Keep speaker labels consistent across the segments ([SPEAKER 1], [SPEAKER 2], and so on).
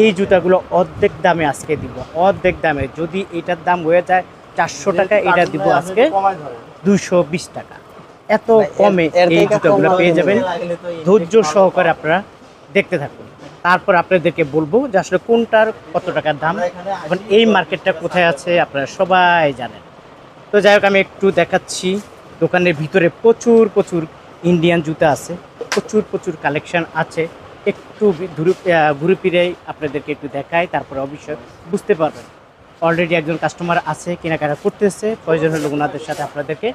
[SPEAKER 1] এই জুতাগুলো অর্ধেক দামে আজকে দিব, অর্ধেক দামে। যদি এটার দাম হয়ে যায় 400 টাকা, এটা দিব আজকে 220 টাকা। এত কমে এই জুতাগুলো পেয়ে যাবেন। ধৈর্য সহকারে আপনারা দেখতে থাকুন, তারপর আপনাদেরকে বলবো যে আসলে কোনটার কত টাকার দাম এবং এই মার্কেটটা কোথায় আছে আপনারা সবাই জানেন। তো যাই হোক, আমি একটু দেখাচ্ছি। দোকানের ভিতরে প্রচুর প্রচুর ইন্ডিয়ান জুতা আছে, প্রচুর প্রচুর কালেকশন আছে। একটু ঘুরে ফিরে আপনাদেরকে একটু দেখাই, তারপরে অবশ্যই বুঝতে পারবেন। অলরেডি একজন কাস্টমার আছে, কেনাকাটা করতেছে। প্রয়োজন হলে ওনাদের সাথে আপনাদেরকে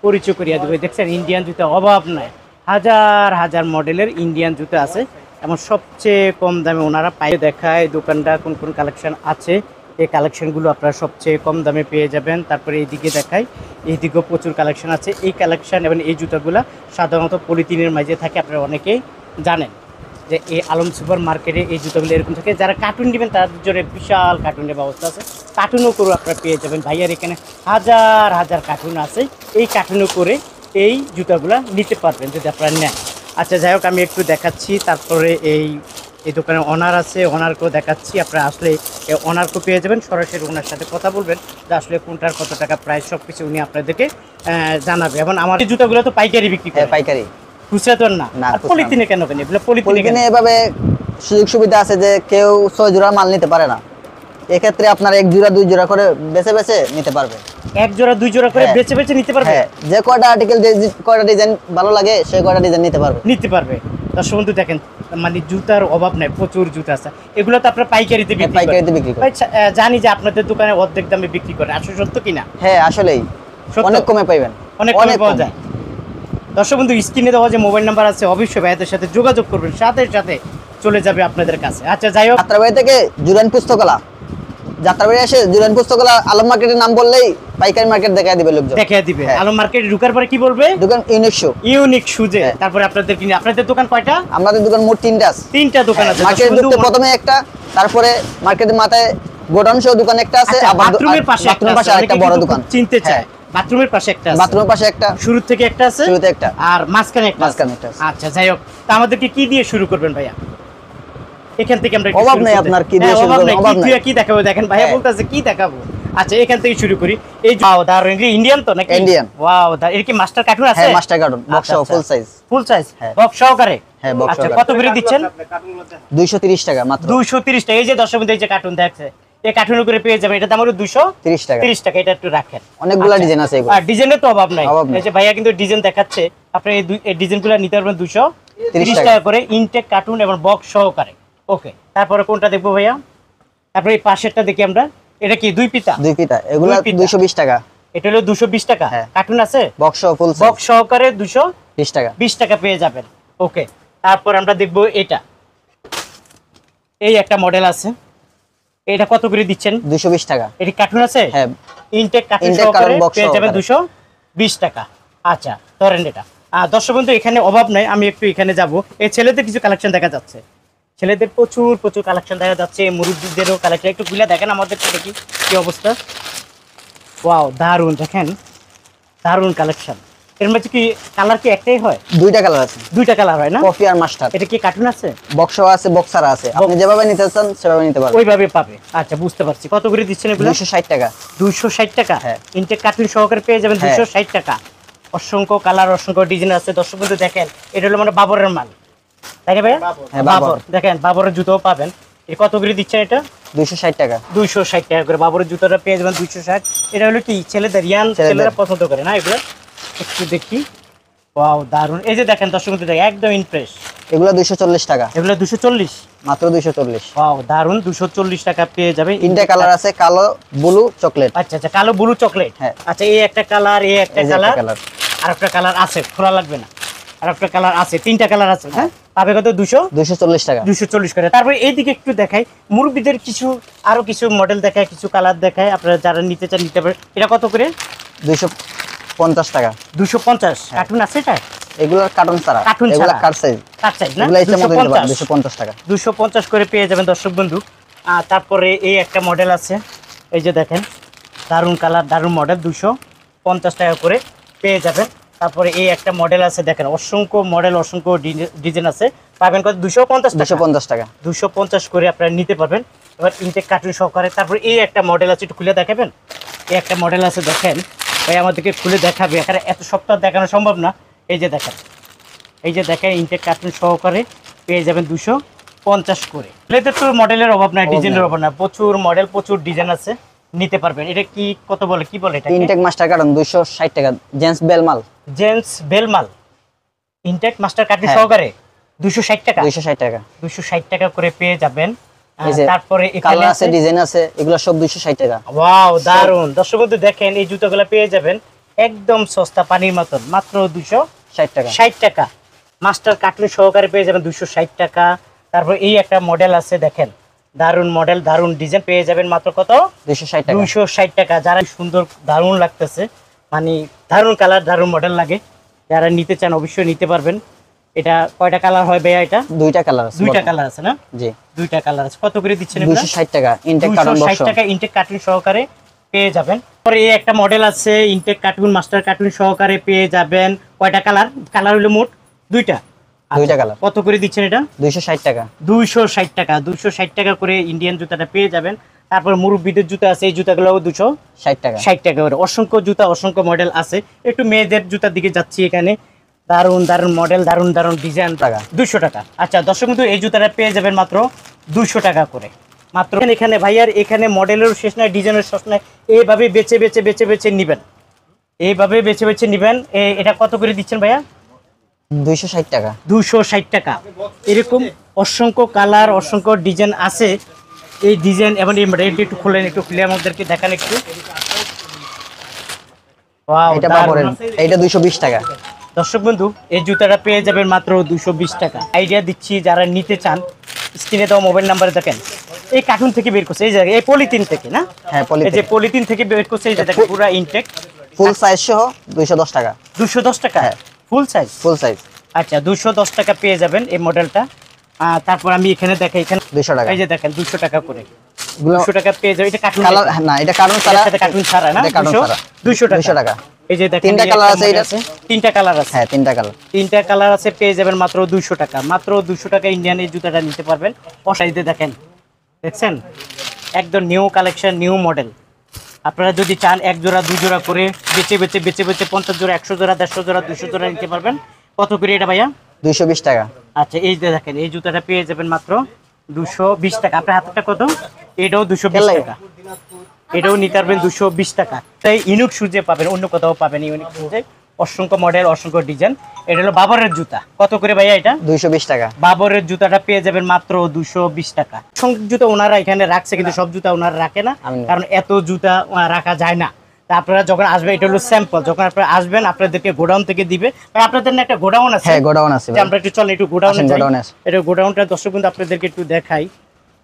[SPEAKER 1] পরিচয় করিয়ে দেবো। দেখছেন ইন্ডিয়ান জুতা অভাব নাই, হাজার হাজার মডেলের ইন্ডিয়ান জুতা আছে এবং সবচেয়ে কম দামে ওনারা পায়ে দেখায় দোকানটা কোন কোন কালেকশন আছে। এই কালেকশনগুলো আপনারা সবচেয়ে কম দামে পেয়ে যাবেন। তারপরে এইদিকে দেখাই, এইদিকেও প্রচুর কালেকশন আছে। এই কালেকশন এবং এই জুতাগুলো সাধারণত পলিথিনের মাঝে থাকে, আপনারা অনেকেই জানেন যে এই আলম সুপার মার্কেটে এই জুতোগুলো এরকম থাকে। যারা কার্টুন নেবেন তাদের জন্য বিশাল কার্টুনের ব্যবস্থা আছে, কার্টুনও করে আপনারা পেয়ে যাবেন। ভাইয়ার এখানে হাজার হাজার কার্টুন আছে, এই কার্টুনও করে এই জুতাগুলো নিতে পারবেন যদি আপনারা নেন। আচ্ছা যাই হোক, আমি একটু দেখাচ্ছি। তারপরে এই দোকানে অনার আছে, অনারকেও দেখাচ্ছি। আপনারা আসলে অনারকেও পেয়ে যাবেন, সরাসরি ওনার সাথে কথা বলবেন যে আসলে কোনটার কত টাকা প্রাইস, সব কিছু উনি আপনাদেরকে জানাবে। এবং আমার এই জুতাগুলো তো পাইকারি বিক্রি করে, পাইকারি, খুচরা তো না। পলিথিনে কেন কেন এগুলো? পলিথিনে এভাবে
[SPEAKER 2] সুযোগ সুবিধা আছে যে কেউ 6 জোড়া মাল নিতে পারে না, এক্ষেত্রে আপনার 1 জোড়া 2 জোড়া করে বেছে বেছে নিতে পারবে।
[SPEAKER 1] 1 জোড়া 2 জোড়া করে বেছে বেছে নিতে পারবে।
[SPEAKER 2] যে কয়টা আর্টিকেল, কয়টা ডিজাইন ভালো লাগে সেই কয়টা ডিজাইন নিতে পারবে।
[SPEAKER 1] দর্শক বন্ধু দেখেন, মানে জুতার অভাব নাই, প্রচুর জুতা আছে। এগুলো তো আপনারা পাইকারিতে বিক্রি করেন। জানি যে আপনাদের দোকানে অর্ধেক দামে বিক্রি করে, আসলে সত্য কিনা?
[SPEAKER 2] হ্যাঁ আসলেই অনেক কমে পাইবেন,
[SPEAKER 1] অনেক কমে পাওয়া যায়। দর্শক বন্ধু স্ক্রিনে দেওয়া যে মোবাইল নাম্বার আছে, অবশ্যই ভাইদের সাথে যোগাযোগ করবেন, সাথে সাথে চলে যাবে আপনাদের কাছে। আচ্ছা যাই হোক,
[SPEAKER 2] যাত্রাবাড়ি থেকে জুরান পুস্তকালয়, যাত্রাবাড়ি এসে জুরান পুস্তকালয় আলম মার্কেটের নাম বললেই পাইকারি মার্কেট দেখায় দিবে লোকজন,
[SPEAKER 1] দেখায় দিবে। আলম মার্কেটে ঢোকার পরে কি বলবে?
[SPEAKER 2] দোকান
[SPEAKER 1] ইউনিক শুজে। তারপরে আপনাদের দোকান কয়টা?
[SPEAKER 2] আমাদের দোকান মোট 3টা আছে।
[SPEAKER 1] 3টা দোকান আছে।
[SPEAKER 2] মার্কেটে ঢুকতে প্রথমে একটা, তারপরে মার্কেটের মাথায় গোডাউন সহ দোকান একটা আছে,
[SPEAKER 1] আবার বাথরুমের পাশে আরেকটা
[SPEAKER 2] বড় দোকান
[SPEAKER 1] চিনতে চায়। বাথরুমের পাশে একটা আছে,
[SPEAKER 2] বাথরুমের পাশে একটা,
[SPEAKER 1] শুরু থেকে একটা আছে,
[SPEAKER 2] শুরুতে একটা,
[SPEAKER 1] আর মাঝখানে একটা আছে। আচ্ছা যাই হোক, তা আমাদেরকে কি দিয়ে শুরু করবেন ভাইয়া? এখান থেকে আমরা
[SPEAKER 2] অভাব নাই আপনার, কি দিয়ে শুরু করব? অভাব নাই,
[SPEAKER 1] কি দেখাবো? দেখেন ভাইয়া বলতাছে কি দেখাবো। আচ্ছা এখান থেকে শুরু করি। এই ওয়াও, দারুন। ইন্ডিয়ান তো নাকি?
[SPEAKER 2] ইন্ডিয়ান।
[SPEAKER 1] ওয়াও, এর কি মাস্টার কার্টুন আছে?
[SPEAKER 2] হ্যাঁ মাস্টার কার্টুন, বক্স সহ ফুল সাইজ।
[SPEAKER 1] ফুল সাইজ বক্স সহকারে?
[SPEAKER 2] হ্যাঁ বক্স
[SPEAKER 1] আচ্ছা
[SPEAKER 2] সহকারে।
[SPEAKER 1] কত করে দিচ্ছেন?
[SPEAKER 2] 230 টাকা মাত্র।
[SPEAKER 1] 230 টাকা। এই যে দর্শক বন্ধু এই যে কার্টুন দেখছে, এই কার্টুনের করে পেয়ে যাবেন। এটা দাম হলো 230 টাকা। 30 টাকা। এটা একটু রাখেন,
[SPEAKER 2] অনেকগুলা ডিজাইন আছে এগুলো।
[SPEAKER 1] আর ডিজাইনের তো অভাব নাই। এই যে ভাইয়া কিন্তু ডিজাইন দেখাচ্ছে, আপনি এই ডিজাইনগুলো নিতে পারবেন 230 টাকা করে, ইনটেক কার্টুন এবং বক্স সহকারে। ওকে, তারপরে কোনটা দেখবো ভাইয়া? তারপরে এই পাশেরটা দেখি আমরা। এটা কি দুই পিতা?
[SPEAKER 2] দুই পিতা, এগুলা 220 টাকা।
[SPEAKER 1] এটা হলো 220 টাকা। কার্টুন আছে
[SPEAKER 2] বক্স সহ ফুল সাইজ,
[SPEAKER 1] বক্স সহকারে 220
[SPEAKER 2] টাকা।
[SPEAKER 1] 20 টাকা পেয়ে যাবেন। ওকে, তারপর আমরা দেখবো এটা। এই একটা মডেল আছে, এটা কত করে দিচ্ছেন?
[SPEAKER 2] 220 টাকা।
[SPEAKER 1] এটা কার্টুন আছে?
[SPEAKER 2] হ্যাঁ,
[SPEAKER 1] ইনটেক কার্টুন সহকারে পেয়ে যাবেন 220 টাকা। আচ্ছা ধরেন এটা। দর্শক বন্ধু এখানে অভাব নাই, আমি একটু এখানে যাব। এই ছেলেদের কিছু কালেকশন দেখা যাচ্ছে, ছেলেদের প্রচুর প্রচুর কালেকশন দেখা যাচ্ছে। মুরব্বিদেরও কালেকশন একটু খুলে দেখেন আমাদেরকে, দেখি কি অবস্থা। ওয়াও দারুন, দেখেন দারুন কালেকশন। এর মধ্যে কি কালার কি একটাই হয়?
[SPEAKER 2] দুইটা কালার আছে।
[SPEAKER 1] দুইটা কালার হয় না?
[SPEAKER 2] কফি আর মাস্টার।
[SPEAKER 1] এটা কি কার্টুন আছে?
[SPEAKER 2] বক্স আছে, বক্সার আছে, আপনি যেভাবে নিতে চান সেভাবে নিতে পারবেন,
[SPEAKER 1] ওইভাবে পাবে। আচ্ছা বুঝতে পারছি। কত করে দিচ্ছেন এগুলো?
[SPEAKER 2] 260 টাকা।
[SPEAKER 1] 260 টাকা।
[SPEAKER 2] হ্যাঁ,
[SPEAKER 1] ইনটেক কার্টুন সহকারে পেয়ে যাবেন 260 টাকা। অসংখ্য কালার, অসংখ্য ডিজাইন আছে। দর্শক বন্ধু দেখেন, এটা হলো মানে বাবরের মাল, তাই না ভাই?
[SPEAKER 2] হ্যাঁ
[SPEAKER 1] বাবর। দেখেন বাবরের জুতোও পাবেন। এই কত করে দিচ্ছেন এটা?
[SPEAKER 2] 260 টাকা।
[SPEAKER 1] 260 টাকা করে বাবরের জুতোটা পেয়ে যাবেন 260। এটা হলো কি ছেলেদের, ইয়ান ছেলেরা পছন্দ করে না এগুলো। একটু দেখি। ওয়াও দারুন। এই যে দেখেন দর্শক বন্ধু দেখেন, একদম ইমপ্রেস।
[SPEAKER 2] এগুলো 240 টাকা।
[SPEAKER 1] এগুলো 240
[SPEAKER 2] মাত্র 240।
[SPEAKER 1] ওয়াও দারুন, 240 টাকা পেয়ে যাবে।
[SPEAKER 2] তিনটা কালার আছে, কালো, ব্লু, চকলেট।
[SPEAKER 1] আচ্ছা আচ্ছা, কালো ব্লু চকলেট।
[SPEAKER 2] হ্যাঁ।
[SPEAKER 1] আচ্ছা এই একটা কালার, এই একটা কালার, আর একটা কালার আছে, খোলা লাগবে না। আর একটা কালার আছে, 3টা কালার আছে। হ্যাঁ, পাবে কত?
[SPEAKER 2] 240 টাকা।
[SPEAKER 1] 240 করে। তারপরে এইদিকে একটু দেখাই, মুরব্বিদের কিছু আরো কিছু মডেল দেখায়, কিছু কালার দেখায়, আপনারা যারা নিতে চান নিতে পারেন। এটা কত করে?
[SPEAKER 2] 250 টাকা।
[SPEAKER 1] 250। কার্টুন আছে এটা?
[SPEAKER 2] এগুলো কার্টুন ছাড়া, এগুলো কার সাইজ,
[SPEAKER 1] কার সাইজ না?
[SPEAKER 2] 250 টাকা।
[SPEAKER 1] 250 করে পেয়ে যাবেন দর্শক বন্ধু। তারপরে এই একটা মডেল আছে, এই যে দেখেন দারুন কালার, দারুন মডেল, 250 টাকা করে পেয়ে যাবেন। তারপরে এই একটা মডেল আছে দেখেন, অসংখ্য মডেল, অসংখ্য ডিজাইন আছে। পাবেন কত? 250 টাকা।
[SPEAKER 2] 250 টাকা।
[SPEAKER 1] 250 করে আপনারা নিতে পারবেন। এবার ইনটেক কার্টুন সহকারে। তারপরে এই একটা মডেল আছে, একটু খুলে দেখাবেন। এই একটা মডেল আছে দেখেন, ভাই আমাদেরকে খুলে দেখাবে, এখানে এত সপ্তাহ দেখানো সম্ভব না। এই যে দেখেন, এই যে দেখেন ইনটেক কার্টুন সহকারে পেয়ে যাবেন 250 করে। এদের তো মডেলের অভাব নাই, ডিজাইনের অভাব না, প্রচুর মডেল, প্রচুর ডিজাইন আছে, নিতে পারবেন। এটা কি কত বলে, কি বলে এটা?
[SPEAKER 2] ইনটেক মাস্টার কার্টুন 260 টাকা। জেন্টস বেলমাল।
[SPEAKER 1] জেন্টস বেলমাল ইনটেক মাস্টার কার্টুন সহকারে 260 টাকা।
[SPEAKER 2] 260 টাকা।
[SPEAKER 1] 260 টাকা করে পেয়ে যাবেন।
[SPEAKER 2] এই যে
[SPEAKER 1] তারপরে এখানে
[SPEAKER 2] কালার আছে, ডিজাইন আছে, এগুলো সব 260 টাকা।
[SPEAKER 1] ওয়াও, দারুন। দর্শক বন্ধু দেখেন, এই জুতোগুলো পেয়ে যাবেন একদম সস্তা, পানির মতন, মাত্র 260
[SPEAKER 2] টাকা।
[SPEAKER 1] 60 টাকা। মাস্টার কার্টুন সহকারে পেয়ে যাবেন 260 টাকা। তারপর এই একটা মডেল আছে দেখেন, দারুন মডেল, দারুন ডিজাইন, পেয়ে যাবেন মাত্র কত?
[SPEAKER 2] 260 টাকা।
[SPEAKER 1] 260 টাকা। যারা সুন্দর, দারুন লাগতেছে, মানে দারুন কালার, দারুন মডেল লাগে, যারা নিতে চান অবশ্যই নিতে পারবেন। এটা কয়টা কালার হয় ভাইয়া? এটা
[SPEAKER 2] দুইটা কালার আছে।
[SPEAKER 1] দুইটা কালার আছে না?
[SPEAKER 2] জি,
[SPEAKER 1] দুইটা কালার আছে। কত করে দিচ্ছেন?
[SPEAKER 2] 260 টাকা। ইনটেক কার্টুন
[SPEAKER 1] 260 টাকা ইনটেক কার্টুন সহকারে পেয়ে যাবেন। পরে এই একটা মডেল আছে ইনটেক কার্টুন, মাস্টার কার্টুন সহকারে পেয়ে যাবেন। কয়টা কালার? কালার হলো মোট দুইটা।
[SPEAKER 2] দুইটা কালার।
[SPEAKER 1] কত করে দিচ্ছেন এটা?
[SPEAKER 2] 260 টাকা।
[SPEAKER 1] 260 টাকা। 260 টাকা করে ইন্ডিয়ান জুতাটা পেয়ে যাবেন। তারপর মুরব্বিদের জুতা আছে, এই জুতাগুলো
[SPEAKER 2] 260 টাকা।
[SPEAKER 1] 60 টাকা করে। অসংখ্য জুতা, অসংখ্য মডেল আছে। একটু মেয়েদের জুতার দিকে যাচ্ছি, এখানে দারুন দারুন মডেল, দারুন দারুন ডিজাইন।
[SPEAKER 2] টাকা
[SPEAKER 1] 200 টাকা। আচ্ছা দর্শক বন্ধু, এই জুতাটা পেয়ে যাবেন মাত্র 200 টাকা করে। মাত্র এখানে ভাইয়ার, এখানে মডেলের শেষ নাই, ডিজাইনের শেষ নাই, এইভাবে বেছে বেছে বেছে বেছে নিবেন, এইভাবে বেছে বেছে নিবেন। এটা কত করে দিচ্ছেন ভাইয়া?
[SPEAKER 2] 260 টাকা।
[SPEAKER 1] 260 টাকা। এরকম অসংখ্য কালার, অসংখ্য ডিজাইন আছে। এই ডিজাইন এবং এই মডেলটি একটু খুলেন, একটু খুলে আমাদেরকে দেখান একটু। ওয়াও,
[SPEAKER 2] এটা বাবরের, এটা 220 টাকা।
[SPEAKER 1] দর্শক বন্ধু, এই জুতাটা পেয়ে যাবেন মাত্র 220 টাকা। আইডিয়া দিচ্ছি, যারা নিতে চান স্ক্রিনে দেওয়া মোবাইল নাম্বারে দেখেন। এই কার্টুন থেকে বের করছে, এই জায়গায়, এই পলিথিন থেকে না?
[SPEAKER 2] হ্যাঁ,
[SPEAKER 1] এই যে পলিথিন থেকে বের করছে, এই যে দেখেন পুরো ইনটেক,
[SPEAKER 2] ফুল সাইজ সহ 210 টাকা।
[SPEAKER 1] 210 টাকা ফুল সাইজ?
[SPEAKER 2] ফুল সাইজ।
[SPEAKER 1] আচ্ছা, 210 টাকা পেয়ে যাবেন এই মডেলটা। তারপর আমি এখানে দেখাই, এখানে
[SPEAKER 2] 200 টাকা।
[SPEAKER 1] এই যে দেখেন 200 টাকা করে, 200 টাকা পেয়ে যাবে। এটা কার্টুন
[SPEAKER 2] কালার না, এটা কার্টুন ছাড়া।
[SPEAKER 1] কার্টুন ছাড়া না?
[SPEAKER 2] এটা কার্টুন ছাড়া।
[SPEAKER 1] 200 টাকা। এই যে দেখেন
[SPEAKER 2] তিনটা কালার আছে, এটা
[SPEAKER 1] তিনটা কালার আছে।
[SPEAKER 2] হ্যাঁ, তিনটা কালার।
[SPEAKER 1] তিনটা কালার আছে, পেয়ে যাবেন মাত্র 200 টাকা। মাত্র 200 টাকা ইন্ডিয়ান এই জুতাটা নিতে পারবেন। অসাইতে দেখেন, দেখছেন একদম নিউ কালেকশন, নিউ মডেল। আপনারা যদি চান এক জোড়া, দুই জোড়া করে বেচে বেচে বেচে বেচে 50 জোড়া, 100 জোড়া, 150 জোড়া, 200 জোড়া নিতে পারবেন। কত করে এটা ভাইয়া?
[SPEAKER 2] 220 টাকা।
[SPEAKER 1] আচ্ছা, এই যে দেখেন, এই জুতাটা পেয়ে যাবেন মাত্র 220 টাকা। আপনার হাতেরটা কত? এটাও 220 টাকা। এটাও নিতে পারবেন 220 টাকা। তাই ইউনিক শুজে পাবেন, অন্য কোথাও পাবেন ইউনিক শুজে। অসংখ্য মডেল, অসংখ্য ডিজাইন। এটা হলো বাবরের জুতা। কত করে ভাইয়া এটা?
[SPEAKER 2] 220 টাকা।
[SPEAKER 1] বাবরের জুতাটা পেয়ে যাবেন মাত্র 220 টাকা। সংখ্যক জুতা ওনারা এখানে রাখছে, কিন্তু সব জুতা ওনারা রাখে না, কারণ এত জুতা রাখা যায় না। তা আপনারা যখন আসবেন, এটা হলো স্যাম্পল, যখন আপনারা আসবেন আপনাদেরকে গোডাউন থেকে দিবে। আপনাদের না একটা গোডাউন আছে?
[SPEAKER 2] হ্যাঁ, গোডাউন আছে।
[SPEAKER 1] আমরা একটু চলেন, একটু গোডাউনে যাই।
[SPEAKER 2] গোডাউন আছে।
[SPEAKER 1] এটা গোডাউনটা দর্শক বন্ধু আপনাদেরকে একটু দেখাই।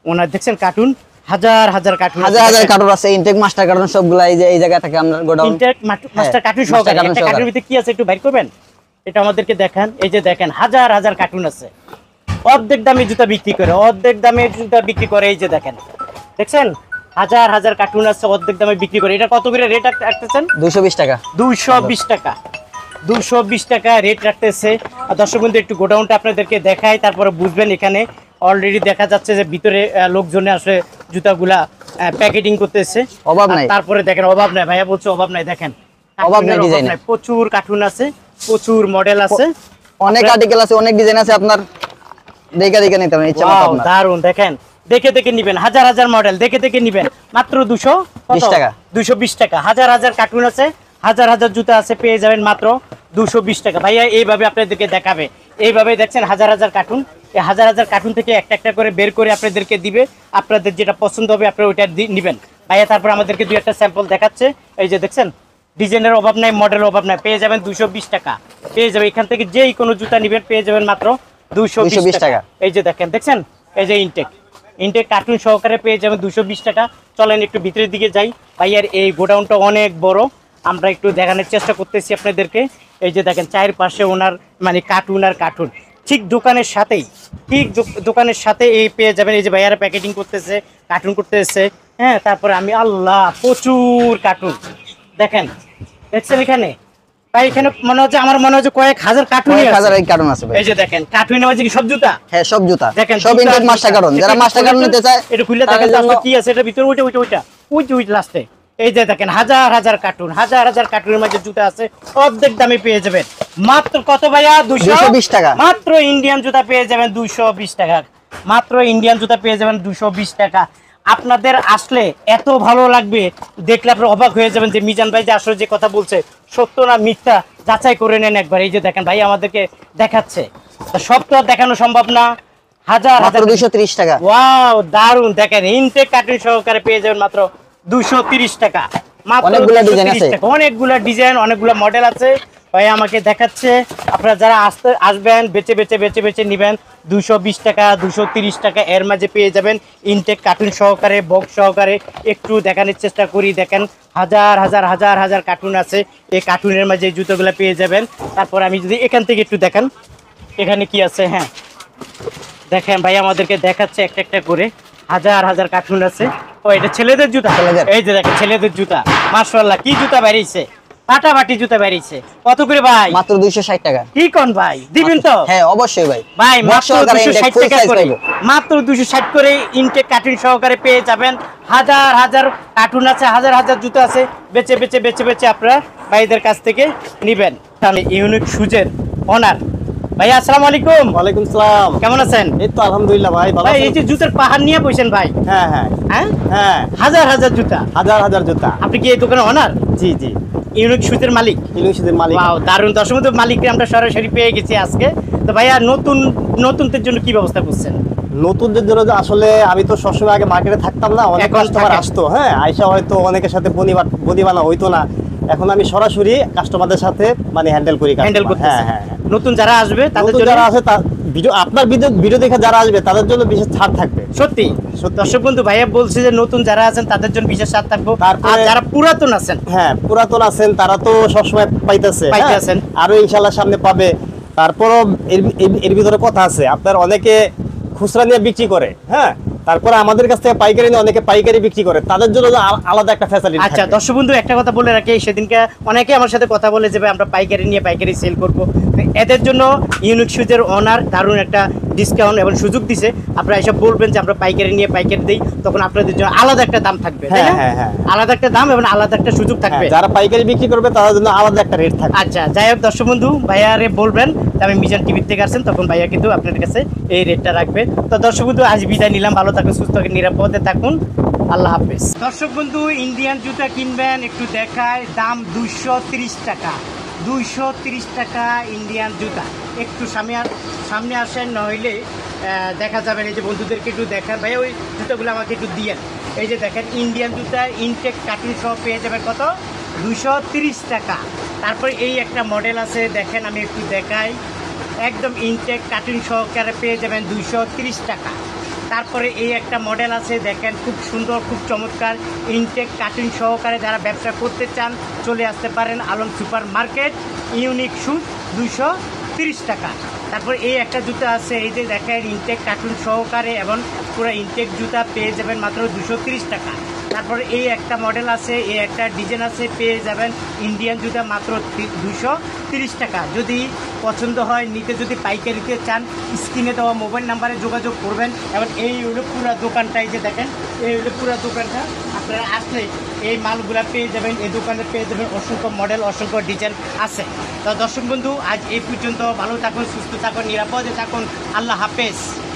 [SPEAKER 1] ওনার দেখছেন কার্টুন, হাজার হাজার কার্টুন,
[SPEAKER 2] হাজার হাজার কার্টুন আছে। ইনটেক মাস্টার কার্টুন সবগুলা এই যে এই জায়গা থেকে আমরা গোডাউন।
[SPEAKER 1] ইনটেক মাস্টার কার্টুন সহকারে। একটা কার্টুনের ভিতরে কি আছে একটু বাইর করবেন, এটা আমাদেরকে দেখান। এই যে দেখেন, হাজার হাজার কার্টুন আছে। অর্ধেক দামে জুতা বিক্রি করে, অর্ধেক দামে জুতা বিক্রি করে। এই যে দেখেন, দেখছেন হাজার হাজার কার্টুন আছে, অর্ধেক দামে বিক্রি করে। এটা কত করে রেট রাখতেছেন?
[SPEAKER 2] 220 টাকা।
[SPEAKER 1] 220 টাকা। 220 টাকা রেট রাখতেছে। আর দর্শক বন্ধু, একটু গোডাউনটা আপনাদেরকে দেখাই, তারপরে বুঝবেন। এখানে অলরেডি দেখা যাচ্ছে যে ভিতরে লোকজনে আসলে জুতাগুলা প্যাকেটিং করতেছে।
[SPEAKER 2] অভাব নাই।
[SPEAKER 1] তারপরে দেখেন, অভাব নাই, ভাইয়া বলছে অভাব নাই। দেখেন
[SPEAKER 2] অভাব নাই, ডিজাইন নাই।
[SPEAKER 1] প্রচুর কার্টুন আছে, প্রচুর মডেল আছে,
[SPEAKER 2] অনেক আর্টিকেল আছে, অনেক ডিজাইন আছে। আপনার দেখে দেখে নিতে পারেন, ইচ্ছা মতো আপনার।
[SPEAKER 1] দারুন, দেখেন দেখে দেখে নিবেন, হাজার হাজার মডেল দেখে দেখে নিবেন। মাত্র 220 টাকা। 220 টাকা। হাজার হাজার কার্টুন আছে, হাজার হাজার জুতা আছে, পেয়ে যাবেন মাত্র 220 টাকা। ভাইয়া এইভাবে আপনাদেরকে দেখাবে, এইভাবে দেখছেন হাজার হাজার কার্টুন। এই হাজার হাজার কার্টুন থেকে একটা একটা করে বের করে আপনাদেরকে দিবে। আপনাদের যেটা পছন্দ হবে আপনারা ওইটা নিবেন। ভাইয়া তারপর আমাদেরকে দুই একটা স্যাম্পল দেখাচ্ছে। এই যে দেখছেন, ডিজাইনের অভাব নাই, মডেলের অভাব নাই, পেয়ে যাবেন 220 টাকা। পেয়ে যাবেন এখান থেকে যেই কোনো জুতা নিবেন পেয়ে যাবেন মাত্র 220 টাকা। এই যে দেখেন, দেখছেন এই যে ইনটেক কার্টুন সহকারে পেয়ে যাবেন 220 টাকা। চলেন একটু ভিতরের দিকে যাই। ভাইয়ার এই গোডাউনটা অনেক বড়, আমরা একটু দেখানোর চেষ্টা করতেছি আপনাদেরকে। এই যে দেখেন, চারপাশে ওনার মানে কার্টুন আর কার্টুন। ঠিক দোকানের সাথেই, ঠিক দোকানের সাথে এই পেয়ে যাবেন। এই যে ভাইয়ারা প্যাকেটিং করতেছে, কার্টুন করতেছে। হ্যাঁ, তারপরে আমি আল্লাহ, প্রচুর কার্টুন দেখেন, দেখছেন এখানে ভাই এখানে আমার মনে হচ্ছে কয়েক হাজার কার্টুন
[SPEAKER 2] কয়েক হাজার এই কার্টুন আছে ভাই।
[SPEAKER 1] এই যে দেখেন কার্টুনের মাঝে কি সব জুতা?
[SPEAKER 2] হ্যাঁ সব জুতা,
[SPEAKER 1] দেখেন
[SPEAKER 2] সব ইনটেক মাস্টার কার্টুন। যারা মাস্টার কার্টুন নিতে চায়
[SPEAKER 1] এটা খুলে দেখেন আসলে কি আছে এটা ভিতরে। ওই লাস্টে এই যে দেখেন হাজার হাজার কার্টুনের মাঝে জুতা আছে, অর্ধেক দামে পেয়ে যাবেন মাত্র কত ভাইয়া?
[SPEAKER 2] 220 টাকা।
[SPEAKER 1] মাত্র ইন্ডিয়ান জুতা পেয়ে যাবেন 220 টাকা। মাত্র ইন্ডিয়ান জুতা পেয়ে যাবেন 220 টাকা। আপনাদের আসলে এত ভালো লাগবে, দেখলে আপনারা অবাক হয়ে যাবেন যে মিজান ভাই যে আসলে যে কথা বলছে সত্য না মিথ্যা যাচাই করে নেন একবার। এই যে দেখেন ভাই আমাদেরকে দেখাচ্ছে, সব তো আর দেখানো সম্ভব না। হাজার
[SPEAKER 2] মাত্র 230 টাকা।
[SPEAKER 1] ওয়াও দারুন, দেখেন ইনটেক কার্টুন সহকারে পেয়ে যাবেন মাত্র 230 টাকা। মাত্র
[SPEAKER 2] অনেকগুলা ডিজাইন
[SPEAKER 1] 230
[SPEAKER 2] আছে,
[SPEAKER 1] টাকা। অনেকগুলা ডিজাইন, অনেকগুলা মডেল আছে। ভাই আমাকে দেখাচ্ছে, আপনারা যারা আসবেন বেচে বেচে নেবেন 220 টাকা 230 টাকা এর মাঝে পেয়ে যাবেন ইনটেক কার্টুন সহকারে, বক্স সহকারে। একটু দেখানোর চেষ্টা করি, দেখেন হাজার কার্টুন আছে। এই কার্টুনের মাঝে এই জুতোগুলো পেয়ে যাবেন। তারপর আমি যদি এখান থেকে একটু দেখান এখানে কি আছে, হ্যাঁ দেখেন ভাই আমাদেরকে দেখাচ্ছে একটা করে হাজার কার্টুন আছে। ও এটা ছেলেদের জুতা, এই যে দেখেন ছেলেদের জুতা, মাশাআল্লাহ কি জুতা বেরিয়েছে, পাটাপাটি জুতা বেরিয়েছে। কত করে ভাই?
[SPEAKER 2] মাত্র 260 টাকা।
[SPEAKER 1] কি কোন ভাই, দিবেন তো?
[SPEAKER 2] হ্যাঁ অবশ্যই ভাই।
[SPEAKER 1] ভাই
[SPEAKER 2] বক্স
[SPEAKER 1] মাত্র
[SPEAKER 2] সহকারে
[SPEAKER 1] 260
[SPEAKER 2] ইনটেক ফুল
[SPEAKER 1] টাকা
[SPEAKER 2] সাইজ
[SPEAKER 1] করে,
[SPEAKER 2] পাইবো।
[SPEAKER 1] মাত্র 260 করে ইনটেক কার্টুন সহকারে পেয়ে যাবেন। হাজার কার্টুন আছে, হাজার জুতা আছে। বেচে আপনারা ভাইদের কাছ থেকে নেবেন। তাহলে ইউনিক শুজের অনার ভাই, আসসালামু আলাইকুম।
[SPEAKER 3] ওয়ালাইকুম সালাম।
[SPEAKER 1] কেমন আছেন?
[SPEAKER 3] এই তো আলহামদুলিল্লাহ ভাই, ভালো
[SPEAKER 1] ভাই
[SPEAKER 3] আছেন?
[SPEAKER 1] এই যে জুতার পাহাড় নিয়ে বসেন ভাই,
[SPEAKER 3] হ্যাঁ হ্যাঁ
[SPEAKER 1] হ্যাঁ
[SPEAKER 3] হ্যাঁ,
[SPEAKER 1] হাজার জুতা।
[SPEAKER 3] হাজার জুতা।
[SPEAKER 1] আপনি কি এই দোকানের অনার?
[SPEAKER 3] জি জি,
[SPEAKER 1] ইউনিক শুজের মালিক?
[SPEAKER 3] ইলিশদের মালিক।
[SPEAKER 1] ওয়াও দারুণ। দর্শক মালিককে আমরা সরাসরি পেয়ে গেছি আজকে। তো ভাইয়া নতুনদের জন্য কি ব্যবস্থা করছেন?
[SPEAKER 3] নতুনদের জন্য যে আসলে আমি তো সবসময় আগে মার্কেটে থাকতাম না, অনেক
[SPEAKER 1] এখন
[SPEAKER 3] কাস্টমার
[SPEAKER 1] থাকেন।
[SPEAKER 3] আসতো, হ্যাঁ আইসা হয়তো অনেকের সাথে বনিবানা হইতো না। এখন আমি সরাসরি কাস্টমারদের সাথে মানে হ্যান্ডেল করি।
[SPEAKER 1] হ্যান্ডেল করতেছেন।
[SPEAKER 3] হ্যাঁ।
[SPEAKER 1] নতুন যারা আসবে তাদের
[SPEAKER 3] নতুন
[SPEAKER 1] জন্য
[SPEAKER 3] যারা আছে আপনার ভিডিও দেখে যারা আসবে তাদের জন্য বিশেষ ছাড় থাকবে।
[SPEAKER 1] সত্যি দর্শক বন্ধু ভাইয়া বলছে যে নতুন যারা আছেন তাদের জন্য বিশেষ ছাড় থাকবো।
[SPEAKER 3] তারপরে-
[SPEAKER 1] আর যারা পুরাতন আছেন,
[SPEAKER 3] হ্যাঁ পুরাতন আছেন তারা তো সবসময় পাইতেছে,
[SPEAKER 1] পাইতেছেন।
[SPEAKER 3] আরো ইনশাল্লাহ সামনে পাবে। তারপরও এর ভিতরে কথা আছে, আপনার অনেকে খুচরা নিয়ে বিক্রি করে, হ্যাঁ তারপরে আমাদের কাছ থেকে পাইকারি নিয়ে অনেকে পাইকারি বিক্রি করে, তাদের জন্য আলাদা একটা ফ্যাসিলিটি।
[SPEAKER 1] আচ্ছা দর্শক বন্ধু একটা কথা বলে রাখি, সেদিনকে অনেকে আমার সাথে কথা বলে যে ভাই আমরা পাইকারি সেল করবো। তো এদের জন্য ইউনিক শুজের ওনার দারুণ একটা ডিসকাউন্ট এবং সুযোগ দিছে। আপনারা এসব বলবেন যে আমরা পাইকারি দিই, তখন আপনাদের জন্য আলাদা একটা দাম থাকবে, তাই না?
[SPEAKER 3] হ্যাঁ।
[SPEAKER 1] আলাদা একটা দাম এবং আলাদা একটা সুযোগ থাকবে।
[SPEAKER 3] যারা পাইকারি বিক্রি করবে তাদের জন্য আলাদা একটা রেট থাকবে।
[SPEAKER 1] আচ্ছা যাই হোক দর্শক বন্ধু ভাইয়ারে বলবেন যে আমি মিজান টিভি থেকে আসছেন, তখন ভাইয়া কিন্তু আপনাদের কাছে এই রেটটা রাখবে। তো দর্শক বন্ধু আজ বিদায় নিলাম, ভালো থাকুন, সুস্থ থাকুন, নিরাপদে থাকুন, আল্লাহ হাফেজ। দর্শক বন্ধু ইন্ডিয়ান জুতা কিনবেন, একটু দেখায়, দাম 230 টাকা। 230 টাকা ইন্ডিয়ান জুতা। একটু সামনে আসেন, নইলে দেখা যাবে না। এই যে বন্ধুদেরকে একটু দেখান, ভাই ওই জুতাগুলো আমাকে একটু দিয়েন। এই যে দেখেন ইন্ডিয়ান জুতা ইনটেক কাটিং সহ পেয়ে যাবেন কত? 230 টাকা। তারপরে এই একটা মডেল আছে, দেখেন আমি একটু দেখাই, একদম ইনটেক কাটিং সহকারে পেয়ে যাবেন 230 টাকা। তারপরে এই একটা মডেল আছে, দেখেন খুব সুন্দর, খুব চমৎকার, ইনটেক কাটিং সহকারে যারা ব্যবসা করতে চান চলে আসতে পারেন Alam super market. Unique shoes 230 টাকা। তারপর এই একটা জুতা আছে, এই যে দেখেন ইনটেক কার্টুন সহকারে এবং পুরো ইনটেক জুতা পেয়ে যাবেন মাত্র 230 টাকা। তারপর এই একটা মডেল আছে, এই একটা ডিজাইন আছে, পেয়ে যাবেন ইন্ডিয়ান জুতা মাত্র 230 টাকা। যদি পছন্দ হয় নিতে, যদি পাইকারিতে চান, স্ক্রিনে দেওয়া মোবাইল নাম্বারে যোগাযোগ করবেন। এবং এই হলো পুরো দোকানটা, এই যে দেখেন এই হলো পুরো দোকানটা। আপনারা আসলে এই মালগুলা পেয়ে যাবেন, এই দোকানে পেয়ে যাবেন অসংখ্য মডেল, অসংখ্য ডিজাইন আছে। তো দর্শক বন্ধু আজ এই পর্যন্ত, ভালো থাকুন, সুস্থ থাকুন, নিরাপদে থাকুন, আল্লাহ হাফেজ।